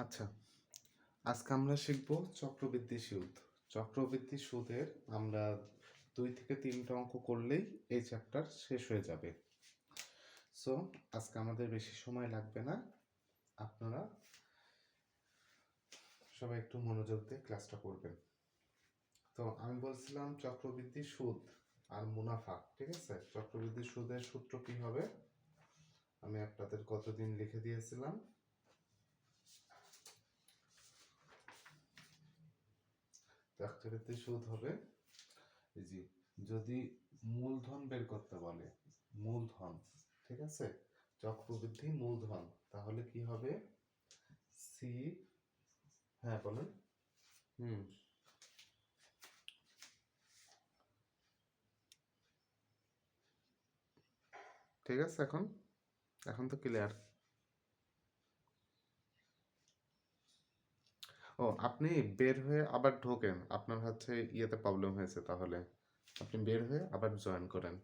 আচ্ছা, আজকে আমরা শিখব চক্রবৃদ্ধি সুদ। চক্রবৃদ্ধি সুদের আমরা 2 থেকে 3টা অঙ্ক করলেই এই চ্যাপ্টার শেষ হয়ে যাবে। সো আজকে আমাদের বেশি সময় লাগবে না। আপনারা সবাই একটু মনোযোগ দিয়ে ক্লাসটা করবেন। তো আমি বলছিলাম চক্রবৃদ্ধি সুদ আর মুনাফা, ঠিক আছে? চক্রবৃদ্ধি সুদের সূত্র কি হবে আমি আপনাদের কতদিন লিখে দিয়েছিলাম। চক্রবৃদ্ধি সুদ হবে এই যে, যদি মূলধন বের করতে বলে, মূলধন, ঠিক আছে, চক্রবৃদ্ধি মূলধন, তাহলে কি হবে? সি, হ্যাঁ বলেন। হুম, ঠিক আছে। এখন এখন তো ক্লিয়ার। ও, আপনি বের হয়ে আবার ঢোকেন, আপনার হচ্ছে ইয়েতে প্রবলেম হয়েছে, তাহলে আপনি বের হয়ে আবার জয়েন করেন।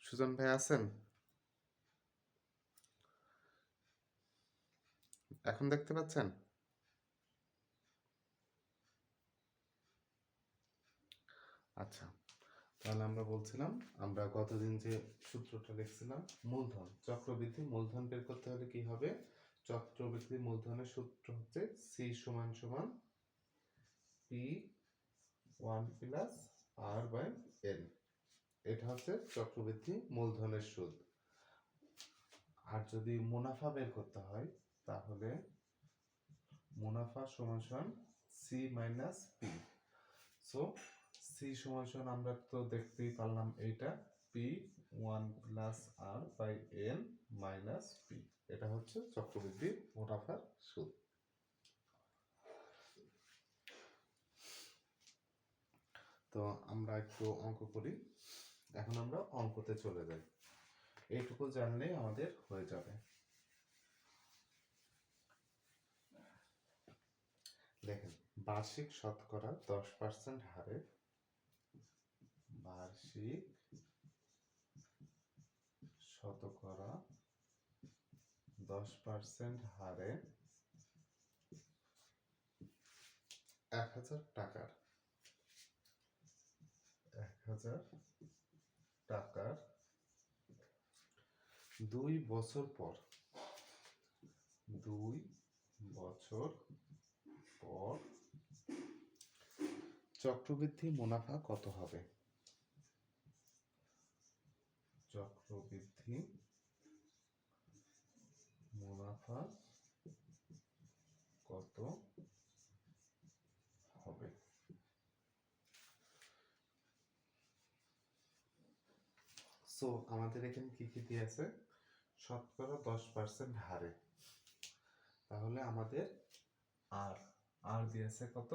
সুজন ভাই আছেন? এখন দেখতে পাচ্ছেন? আচ্ছা, তাহলে আমরা বলছিলাম, আমরা গতদিন যে সূত্রটা লিখছিলাম, মূলধন, চক্রবৃদ্ধি মূলধন বের করতে হলে কি হবে? চক্রবৃদ্ধি মূলধনের সূত্র হচ্ছে সি সমান সমান P one plus R by N. এটা হচ্ছে চক্রবৃদ্ধি মূলধনের সুদ। আর যদি মুনাফা বের করতে হয়, তাহলে মুনাফা সমান সমান C minus P. So C সমান সমান আমরা তো দেখতেই পারলাম, এইটা P one plus R by N minus P. এটা হচ্ছে চক্রবৃদ্ধি মুনাফার সুদ। তো আমরা একটু অঙ্ক করি। এখন আমরা অঙ্কতে চলে যাই। এইটুকু জানলেই আমাদের হয়ে যাবে। দেখেন, বার্ষিক শতকরা 10% হারে, বার্ষিক শতকরা 10% হারে 1000 টাকার 1000 টাকার 2 বছর পর 2 বছর পর চক্রবৃদ্ধি মুনাফা কত হবে? চক্রবৃদ্ধি মুনাফা কত হবে? সো আমাদের এখানে কি কি দিয়ে আছে? শতকরা 10% হারে, তাহলে আমাদের আর আর দিয়েছে কত?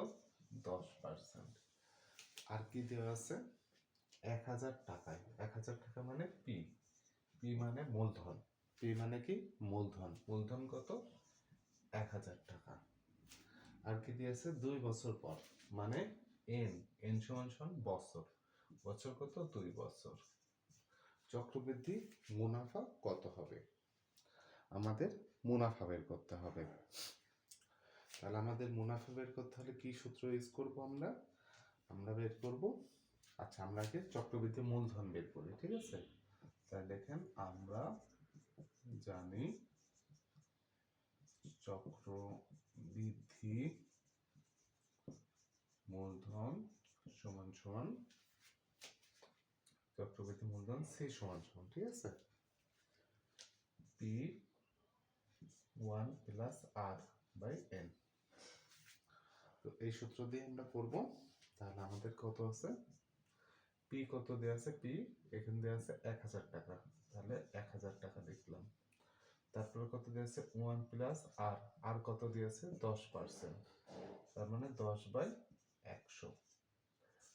10%। আর কি দেওয়া আছে? 1000 টাকায়, 1000 টাকা মানে পি, পি মানে মূলধন, পি মানে কি? মূলধন। মূলধন কত? 1000 টাকা। আর কি দিয়েছে? 2 বছর পর, মানে এন, এন সমান সমান বছর, বছর কত? 2 বছর। চক্রবৃদ্ধি মুনাফা কত হবে? আমাদের মুনাফা বের করতে হবে। তাহলে আমাদের মুনাফা বের করতে হলে কি সূত্র ইউজ করব আমরা? আমরা বের করব, আচ্ছা আমরা আগে চক্রবৃদ্ধি মূলধন বের করি, ঠিক আছে? তাহলে দেখেন, আমরা জানি চক্রবৃদ্ধি মূলধন সমান সমান, চক্রবৃদ্ধি মূলধন সি সমান সমান, ঠিক আছে, P one plus R by N. তো এই সূত্র দিয়ে আমরা করব। তাহলে আমাদের কত আছে? পি কত দেওয়া আছে? পি এখানে দেওয়া আছে 1000 টাকা, তাহলে 1000 টাকা লিখলাম। তারপরে কত দিয়েছে? 1 প্লাস আর, আর কত দিয়েছে? 10%, তার মানে 10/100।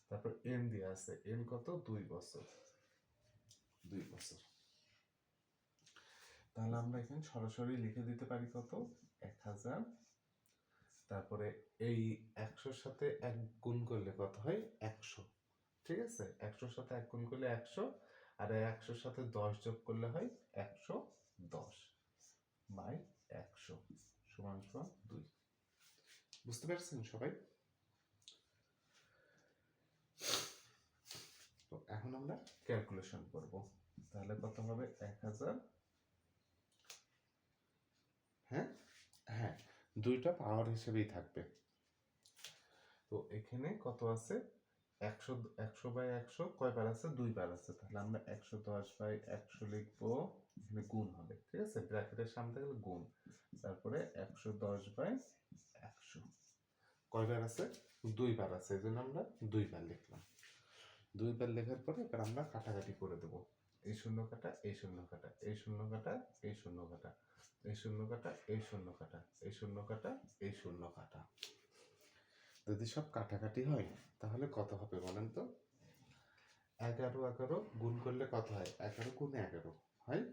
তারপর এন দিয়ে আছে, এন কত? 2 বছর, 2 বছর। তাহলে আমরা এখানে সরাসরি লিখে দিতে পারি কত, 1000। তারপরে এই 100-র সাথে 1 গুণ করলে কত হয়, 100। ঠিক আছে, 100-র সাথে 1 গুণ করলে 100, আর 100-র সাথে 10 যোগ করলে হয় 110 বাই 100 সমান সমান 2। বুঝতে পারছেন সবাই? তো এখন আমরা ক্যালকুলেশন করব। তাহলে কত হবে, 1000, হ্যাঁ হ্যাঁ, দুইটা পাওয়ার হিসেবেই থাকবে। তো এখানে কত আছে, 100, 100 বাই 100 কয়বার আছে, 2 বার আছে। তাহলে আমরা 110 বাই 100 লিখবো, এখানে গুণ হবে, ঠিক আছে, ব্র্যাকেটের সামনে থাকলে গুণ। তারপরে 110 বাই 100 কয়বার আছে, 2 বার আছে, এজন্য আমরা 2 বার লিখলাম। 2 বার লেখার পরে এবার আমরা কাটাকাটি করে দেব। এই শূন্য কাটা, এই শূন্য কাটা, এই শূন্য কাটা, এই শূন্য কাটা, এই শূন্য কাটা, এই শূন্য কাটা, এই শূন্য কাটা, এই শূন্য কাটা। যদি সব কাটাকাটি হয় তাহলে কত হবে বলেন তো? 11 11 গুণ করলে কত হয়, 11 গুণ 11 হয়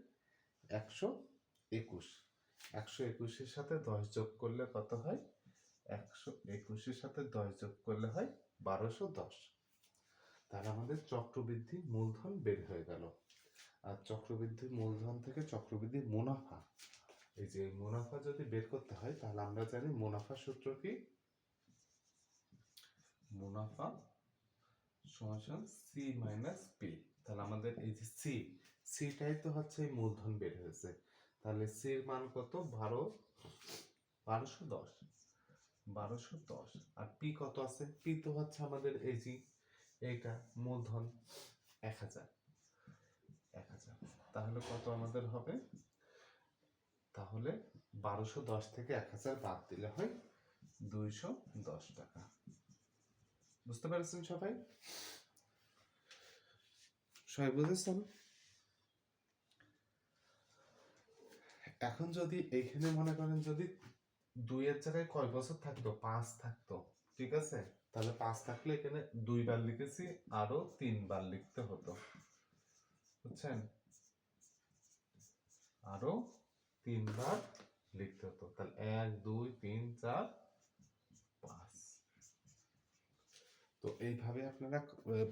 121। 121-এর সাথে 10 যোগ করলে কত হয়, 121-এর সাথে 10 যোগ করলে হয় 1210। তাহলে আমাদের চক্রবৃদ্ধি মূলধন বের হয়ে গেল। আর চক্রবৃদ্ধি মূলধন থেকে চক্রবৃদ্ধি মুনাফা, এই যে মুনাফা যদি বের করতে হয় তাহলে আমরা জানি মুনাফা সূত্র কি, মুনাফা সমান সি মাইনাস পি। তাহলে আমাদের এই যে সিটাই তো হচ্ছে এই মূলধন বের হয়েছে। তাহলে সির মান কত, 1210, আর পি কত আছে, পি তো হচ্ছে আমাদের এই যে এইটা মূলধন 1000। তাহলে কত আমাদের হবে, তাহলে 1210 থেকে 1000 বাদ দিলে হয় 210 টাকা। বুঝতে পারছেন সবাই? সবাই বুঝেছেন? এখন যদি এইখানে মনে করেন যদি 2 এর জায়গায় কয় বছর থাকতো, 5 থাকতো, ঠিক আছে, তাহলে 5 থাকলে এখানে 2 বার লিখেছি, আরো 3 বার লিখতে হতো, বুঝছেন, আরো 3 বার লিখতে হতো। তাহলে 1 2 3 4 5। তো এইভাবে আপনারা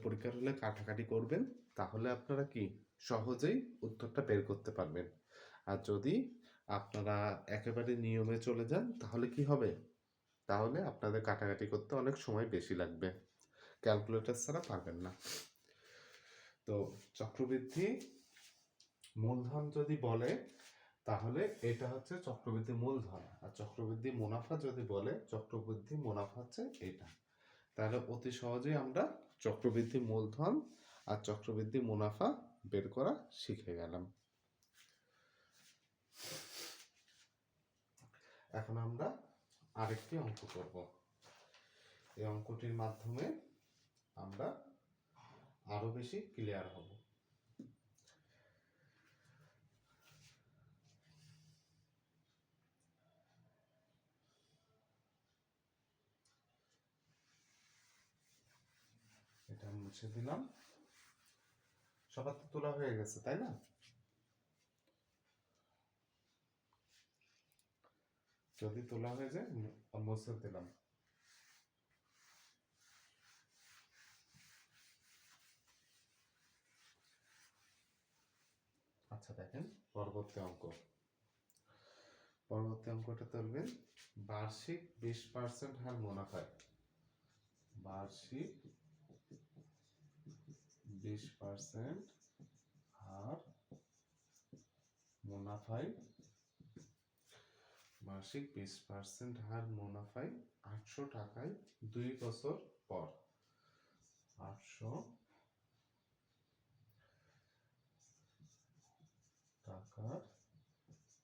পরীক্ষার হলে কাটাকাটি করবেন, তাহলে আপনারা কি সহজেই উত্তরটা বের করতে পারবেন। আর যদি আপনারা একেবারে নিয়মে চলে যান তাহলে কি হবে, তাহলে আপনাদের কাটাকাটি করতে অনেক সময় বেশি লাগবে, ক্যালকুলেটর ছাড়া পারবেন না। তো চক্রবৃদ্ধি মূলধন যদি বলে তাহলে এটা হচ্ছে চক্রবৃদ্ধি মূলধন, আর চক্রবৃদ্ধি মুনাফা যদি বলে, চক্রবৃদ্ধি মুনাফা হচ্ছে এটা। তাহলে অতি সহজেই আমরা চক্রবৃদ্ধি মূলধন আর চক্রবৃদ্ধি মুনাফা বের করা শিখে গেলাম। এখন আমরা আরেকটি অঙ্ক করব। এই অঙ্কটির মাধ্যমে আমরা আরো বেশি ক্লিয়ার হব। এটা মুছে দিলাম। সবার তো তোলা হয়ে গেছে তাই না? যদি তোলা হয়ে যায় মুছে দিলাম। আচ্ছা দেখেন পরবর্তী অঙ্ক। পরবর্তী অঙ্কটা তুলবেন, বার্ষিক 20% হার মুনাফায়, বার্ষিক 20% হার মুনাফায়, মাসিক 20% হার মুনাফায় 800 টাকায় 2 বছর পর, 800 টাকার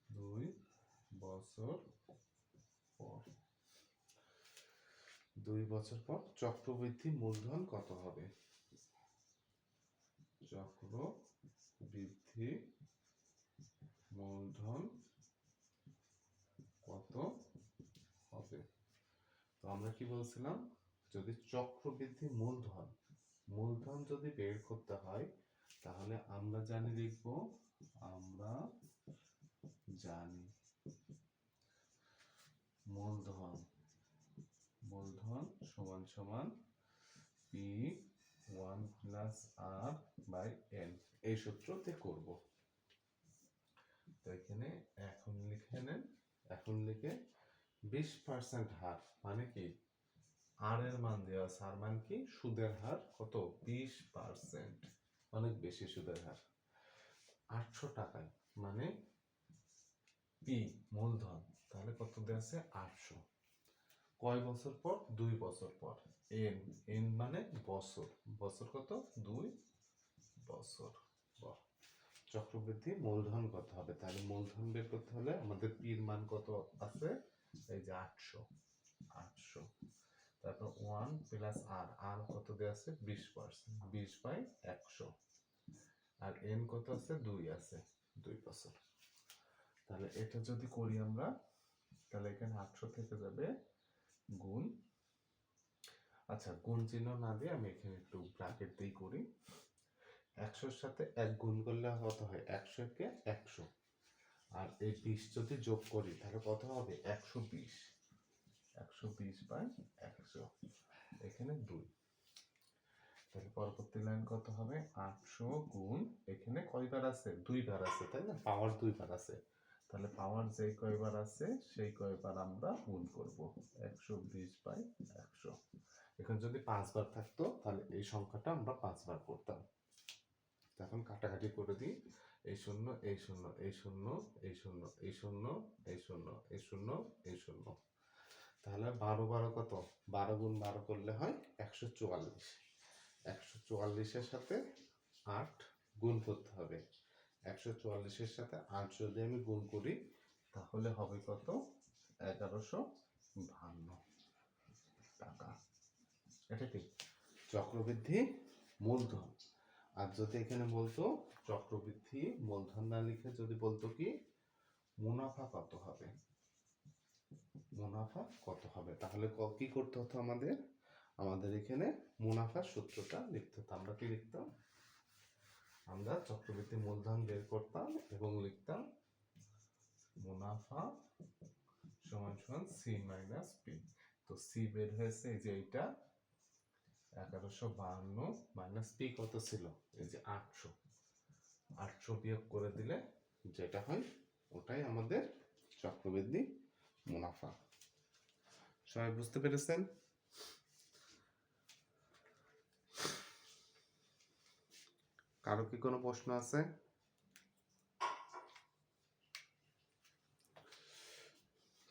2 বছর পর, 2 বছর পর চক্রবৃদ্ধি মূলধন কত হবে, চক্রবৃদ্ধি মূলধন কত হবে। তো আমরা কি বলছিলাম, যদি চক্রবৃদ্ধি মূলধন, মূলধন যদি বের করতে হয় তাহলে আমরা জানি লিখব, আমরা জানি মূলধন সমান সমান P1 plus R by N, এই সূত্রতে করব। তো এখানে এখন লিখে নেন, এখন লিখে 20% হার মানে কি আর এর মান দেওয়া আছে, আর মান কি সুদের হার কত 20%, অনেক বেশি সুদের হার। 800 টাকায় মানে পি মূলধন, তাহলে কত দেওয়া আছে 800, কয় বছর পর 2 বছর পর, এন এন মানে বছর, বছর কত 2 বছর পর। চক্রবৃদ্ধি মূলধন কত হবে, তাহলে মূলধন বের করতে হলে আমাদের পির মান কত আছে, এই যে 800, তারপর 1 প্লাস আর, আর কত দেওয়া আছে 20%, 20 বাই 100, আর এন কত আছে 2 আছে, 2 বছর। তাহলে এটা যদি করি আমরা, তাহলে এখানে 800 থেকে যাবে গুণ, আচ্ছা গুণ চিহ্ন না দিয়ে আমি এখানে একটু ব্র্যাকেট দিয়ে করি। 100-র সাথে 1 গুণ করলে কত হয় 100 কে 100, আর এই 20 যদি যোগ করি তাহলে কত হবে 120, 120 বাই 100, এখানে 2। তাহলে পরবর্তী লাইন কত হবে 800 গুণ, এখানে কয়বার আছে 2 বার আছে তাই না, পাওয়ার 2 বার আছে, তাহলে পাওয়ার যেই কয়বার আছে সেই কয়বার আমরা গুণ করব, 120 বাই 100। এখন যদি 5 বার থাকতো তাহলে এই সংখ্যাটা আমরা 5 বার করতাম। এখন কাটাকাটি করে দিই, এই শূন্য এই শূন্য এই শূন্য এই শূন্য এই শূন্য এই শূন্য এই শূন্য এই শূন্য, তাহলে 12 12 কত, 12 গুণ 12 করলে হয় 144, 144-এর সাথে 8 গুণ করতে হবে, 144-এর সাথে 8 যদি আমি গুণ করি তাহলে হবে কত 1152 টাকা। এটা কি চক্রবৃদ্ধি মূলধন। আর যদি এখানে বলতো চক্রবৃদ্ধি মূলধন না লিখে যদি বলতো কি মুনাফা কত হবে, মুনাফা কত হবে, তাহলে কি করতে হতো আমাদের, আমাদের এখানে মুনাফার সূত্রটা লিখতে হতো। আমরা কি লিখতাম, আমরা চক্রবৃদ্ধি মূলধন বের করতাম এবং লিখতাম মুনাফা সমান সমান সি মাইনাস পি। তো সি বের হয়েছে এই যে এইটা 1152 মাইনাস পি কত ছিল এই যে 800, 800 বিয়োগ করে দিলে যেটা হয় ওটাই আমাদের চক্রবৃদ্ধি মুনাফা। সবাই বুঝতে পেরেছেন? কারো কি কোনো প্রশ্ন আছে?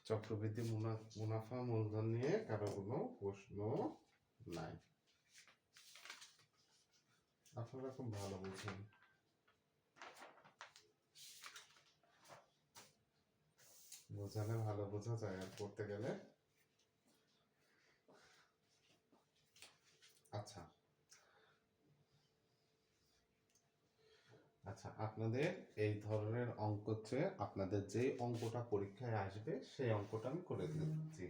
চক্রবৃদ্ধি মুনাফা মূলধন নিয়ে কারো কোনো প্রশ্ন নাই? আপনারা খুব ভালো বুঝেন। বোঝালে ভালো বোঝা যায়, আর করতে গেলে আচ্ছা আচ্ছা আপনাদের এই ধরনের অঙ্ক হচ্ছে আপনাদের যে অঙ্কটা পরীক্ষায় আসবে সেই অঙ্কটা আমি করে দিচ্ছি।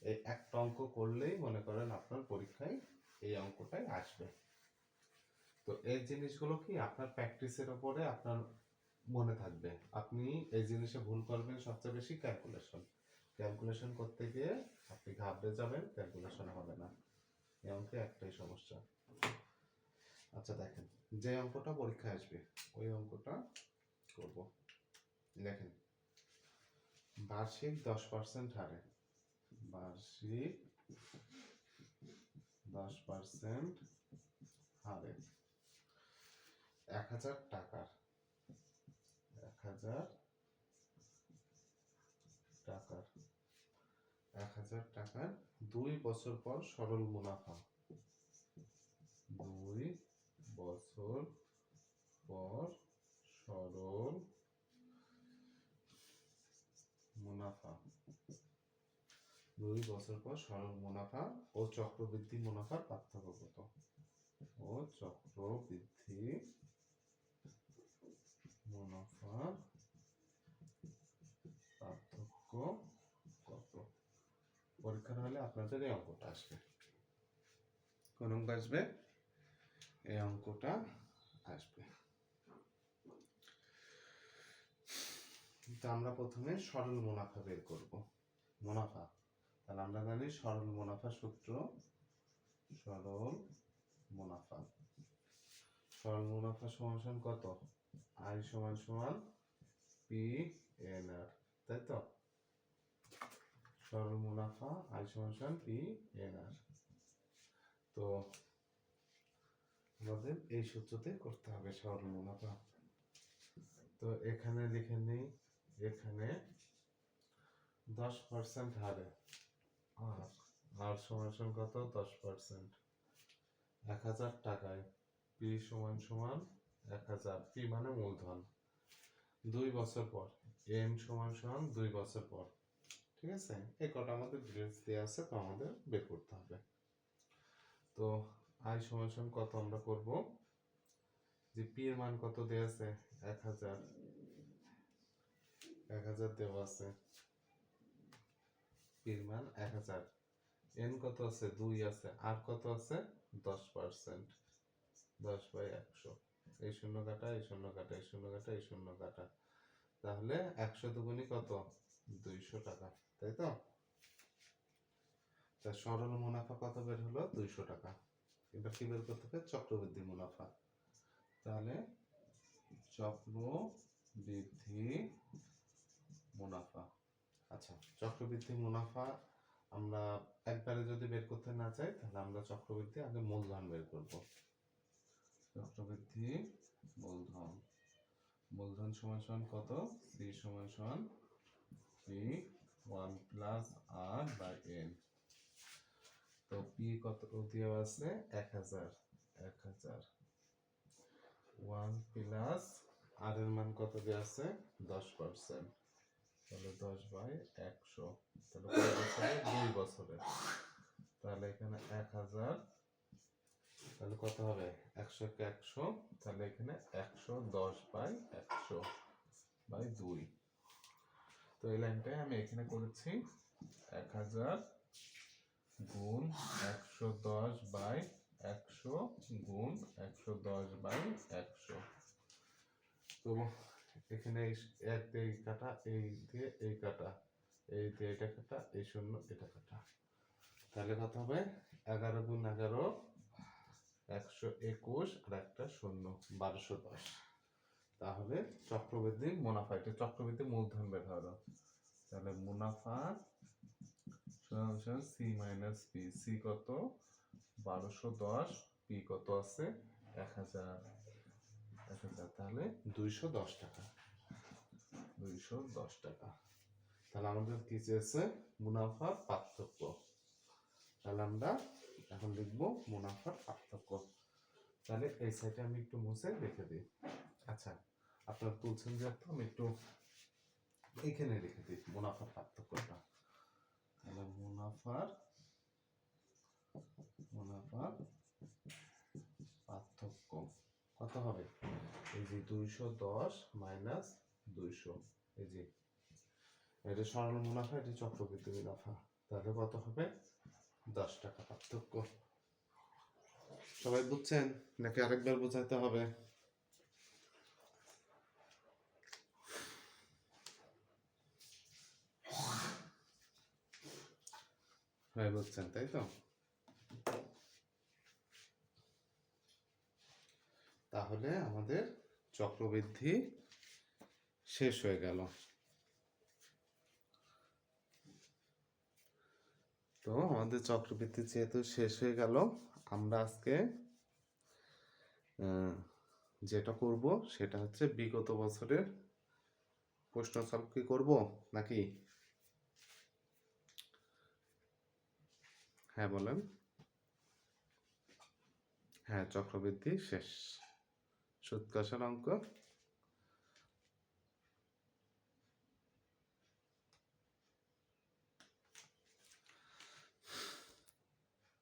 এই একটা অঙ্ক করলেই মনে করেন আপনার পরীক্ষায় এই অঙ্কটাই আসবে। তো এই জিনিসগুলো কি আপনার প্র্যাকটিসের উপরে আপনার মনে থাকবে। আপনি এই জিনিসে ভুল করবেন সবচেয়ে বেশি ক্যালকুলেশন করতে গিয়ে আপনি ঘাবড়ে যাবেন, ক্যালকুলেশন হবে না। এই অঙ্কে একটাই সমস্যা। আচ্ছা দেখেন, যে অঙ্কটা পরীক্ষায় আসবে ওই অঙ্কটা করব। দেখেন, বার্ষিক 10% হারে, বার্ষিক 10% হারে 1000 টাকার 1000 টাকার 2 বছর পর সরল মুনাফা, 2 বছর পর সরল মুনাফা, 2 বছর পর সরল মুনাফা ও চক্রবৃদ্ধি মুনাফার পার্থক্য কত, ও চক্রবৃদ্ধি মুনাফার পার্থক্য কত। পরীক্ষার হলে আপনাদের এই অঙ্কটা আসবে। কোন অঙ্ক আসবে? এই অঙ্কটা আসবে। আমরা প্রথমে সরল মুনাফা বের করব। মুনাফা, তাহলে আমরা জানি সরল মুনাফা সূত্র, সরল মুনাফা। সরল মুনাফা সমান কত? আই সমান সমান পি এন আর, তাই তো? সরল মুনাফা আই সমান সমান পি এন আর। তো আমাদের এই সূত্রতে করতে হবে সরল মুনাফা। তো এখানে লিখে নেই, এখানে 10% হারে আর আর সমান কত? 10%। 1000 টাকায় পি সমান সমান 1000, পি মানে মূলধন, 2 বছর পর এন সমান সমান 2 বছর পর। ঠিক আছে, এই কটা আমাদের ডিটেইলস দেওয়া আছে, তো আমাদের বের করতে হবে। তো আই সমান সমান কত আমরা করব, যে পি এর মান কত দেওয়া আছে? 1000, 1000 দেওয়া আছে, পি এর মান 1000, এন কত আছে? 2 আছে, আর কত আছে? 10%, 10/100। এই শূন্য কাটা, এই শূন্য কাটা, এই শূন্য কাটা, এই শূন্য কাটা, তাহলে 100 দুগুণি কত? 200 টাকা, তাই তো? তা সরল মুনাফা কত বের হলো? 200 টাকা। এবার কি বের করতে হবে? চক্রবৃদ্ধি মুনাফা। তাহলে চক্রবৃদ্ধি মুনাফা। আচ্ছা, চক্রবৃদ্ধি মুনাফা আমরা একবারে যদি বের করতে না চাই, তাহলে আমরা চক্রবৃদ্ধি আগে মূলধন বের করব। চক্রবৃদ্ধি মূলধন, মূলধন সমান সমান কত? সি সমান সমান P 1 plus R by N. তো পি কত দেওয়া আছে? 1000, 1000, 1 প্লাস আর এর মান কত দেওয়া আছে? 10%, তাহলে 10/100, তাহলে কত বছরে? 2 বছরে। তাহলে এখানে 1000, তাহলে কত হবে? 100 কে 100, তাহলে এখানে 110/100/2। তো এই লাইনটাই আমি এখানে করেছি 1000 গুণ 110/100 গুণ 110/100। তো এখানে এক দিয়ে এই কাটা, এই দিয়ে এই কাটা, এই দিয়ে এটা কাটা, এই শূন্য এটা কাটা, তাহলে কত হবে? 11 গুণ 11 121, আর একটা শূন্য 1210। তাহলে চক্রবৃদ্ধি মুনাফা, এটা চক্রবৃদ্ধি মূলধন বের হলো। তাহলে মুনাফা সি মাইনাস পি। সি কত? 1210, পি কত আছে? 1000, 1000, তাহলে 210 টাকা, 210 টাকা। তাহলে আমাদের কি চেয়েছে? মুনাফার পার্থক্য। তাহলে আমরা এখন লিখব মুনাফার পার্থক্য। তাহলে এই সাইডে আমি একটু মুছে রেখে দিই। আচ্ছা, আপনারা তুলছেন যেহেতু আমি একটু এখানে রেখে দিই মুনাফার পার্থক্যটা। তাহলে মুনাফার পার্থক্য কত হবে? এই যে 210 মাইনাস 200, এই যে এটা সরল মুনাফা, এটা চক্রবৃদ্ধি মুনাফা, তাহলে কত হবে? 10 টাকা পার্থক্য। সবাই বুঝছেন নাকি আরেকবার বোঝাতে হবে? সবাই বুঝছেন, তাই তো? তাহলে আমাদের চক্রবৃদ্ধি শেষ হয়ে গেল। তো আমাদের চক্রবৃদ্ধি যেহেতু শেষ হয়ে গেল, আমরা আজকে যেটা করব সেটা হচ্ছে বিগত বছরের প্রশ্ন সলভ কি করব নাকি? হ্যাঁ বলেন। হ্যাঁ, চক্রবৃদ্ধি শেষ, সুদ কষার অঙ্ক